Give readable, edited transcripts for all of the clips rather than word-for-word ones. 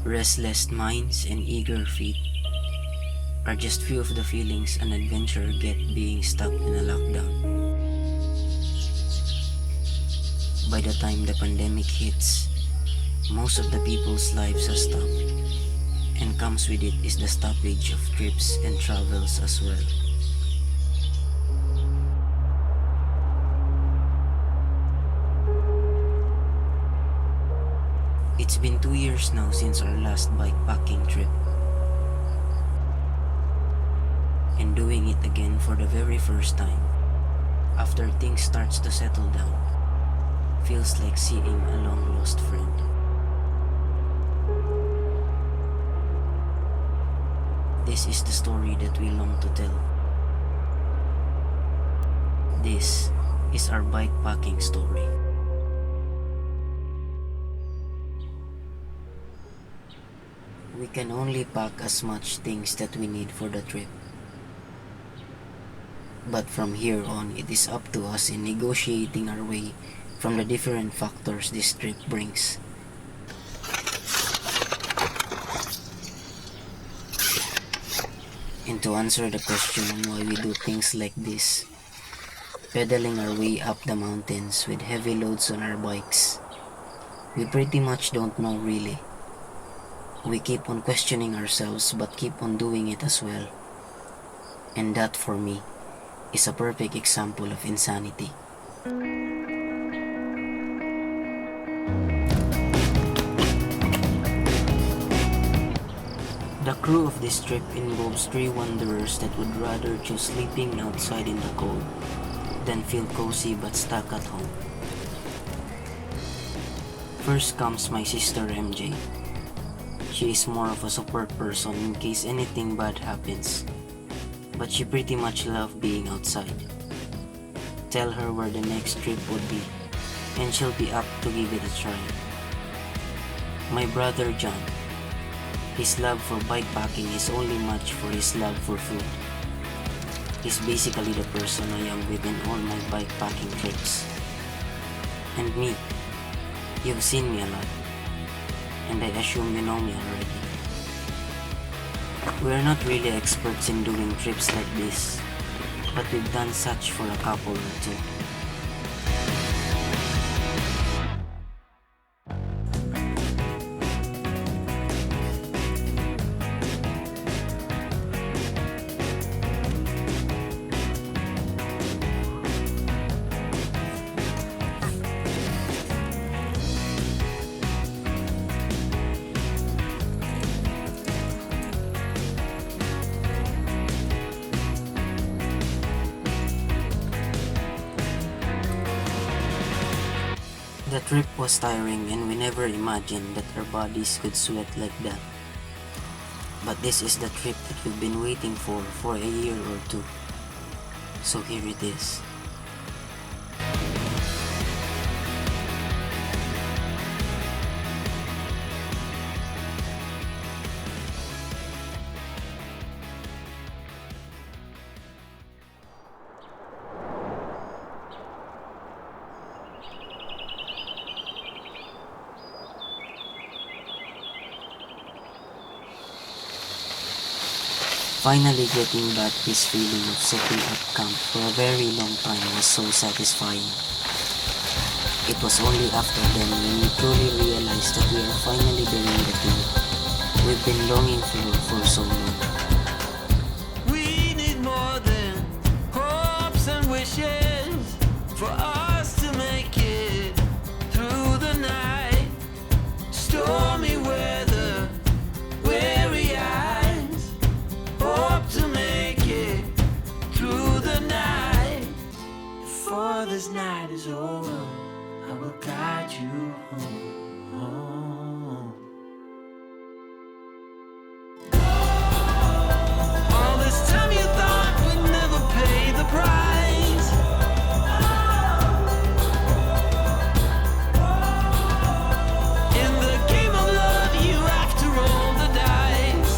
Restless minds and eager feet are just few of the feelings an adventurer get being stuck in a lockdown. By the time the pandemic hits, most of the people's lives have stopped, and comes with it is the stoppage of trips and travels as well. It's been 2 years now since our last bikepacking trip. And doing it again for the very first time, after things starts to settle down, feels like seeing a long-lost friend. This is the story that we long to tell. This is our bikepacking story. We can only pack as much things that we need for the trip. But from here on, it is up to us in negotiating our way from the different factors this trip brings. And to answer the question on why we do things like this, pedaling our way up the mountains with heavy loads on our bikes, we pretty much don't know really. We keep on questioning ourselves but keep on doing it as well. And that for me is a perfect example of insanity. The crew of this trip involves 3 wanderers that would rather choose sleeping outside in the cold than feel cozy but stuck at home. First comes my sister MJ. She is more of a support person in case anything bad happens, but she pretty much loves being outside. Tell her where the next trip would be, and she'll be up to give it a try. My brother John. His love for bikepacking is only matched for his love for food. He's basically the person I am with in all my bikepacking trips. And me. You've seen me a lot, and I assume you know me already. We are not really experts in doing trips like this, but we've done such for a couple or two. The trip was tiring and we never imagined that our bodies could sweat like that. But this is the trip that we've been waiting for a year or two. So here it is. Finally getting back this feeling of setting up camp for a very long time was so satisfying. It was only after then when we truly realized that we are finally doing the thing we've been longing for so long. We need more than hopes and wishes for us to make it through the night. Stormy weather, weary eyes, hope to make it through the night. Before this night is over, I will guide you home. All this time you thought we'd never pay the price. In the game of love, you have to roll the dice.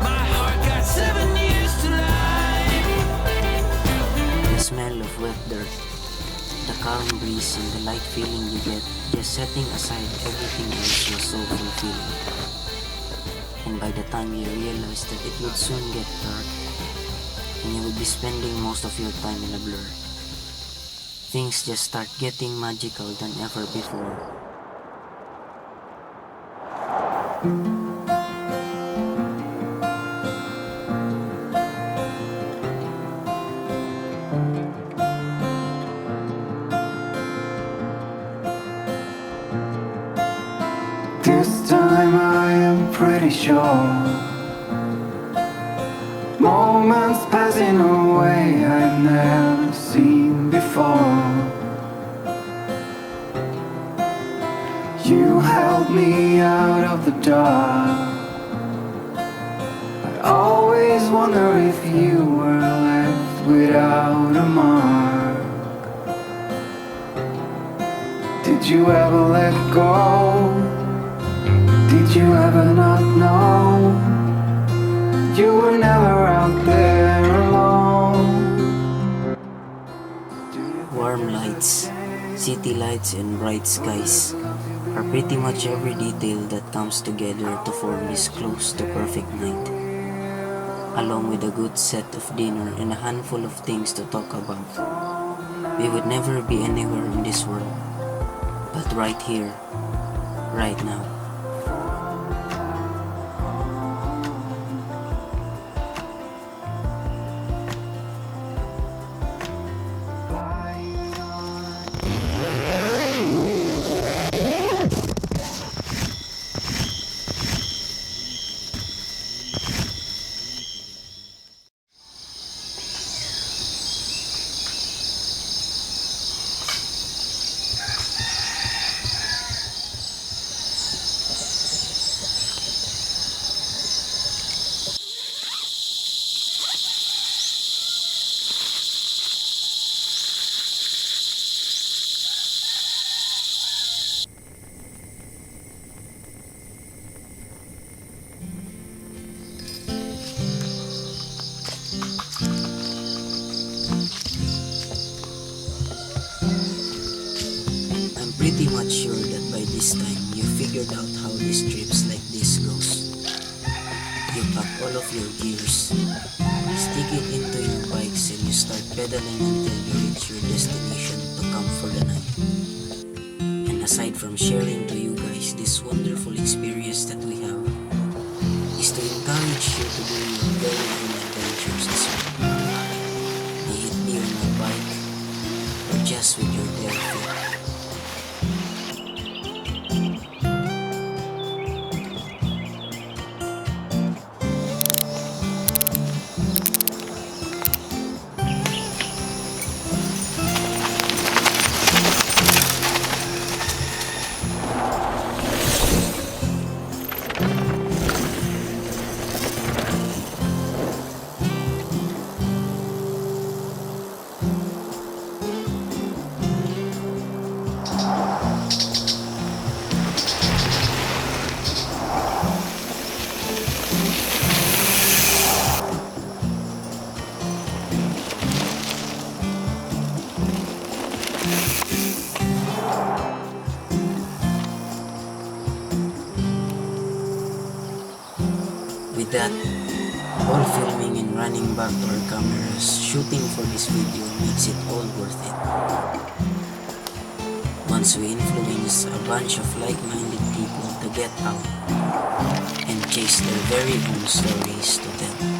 My heart got 7 years to lie. The smell of wet dirt, the calm breeze and the light feeling you get setting aside everything else was so fulfilling. And by the time you realized that it would soon get dark, and you would be spending most of your time in a blur, things just start getting magical than ever before. This time I am pretty sure moments passing away I've never seen before. You held me out of the dark. I always wonder if you were left without a mark. Did you ever let go? Did you ever not know? You were never out there alone. Warm lights, city lights, and bright skies are pretty much every detail that comes together to form this close to perfect night, along with a good set of dinner and a handful of things to talk about. We would never be anywhere in this world, but right here, right now. Pretty much sure that by this time you figured out how these trips like this goes. You pack all of your gears, stick it into your bikes, and you start pedaling until you reach your destination to camp for the night. And aside from sharing to you guys this wonderful experience that we have, is to encourage you to do your very own adventures as well. Be it be on a bike or just with your bare feet. With that, all filming and running back to our cameras, shooting for this video makes it all worth it. Once we influence a bunch of like-minded people to get out and chase their very own stories to tell.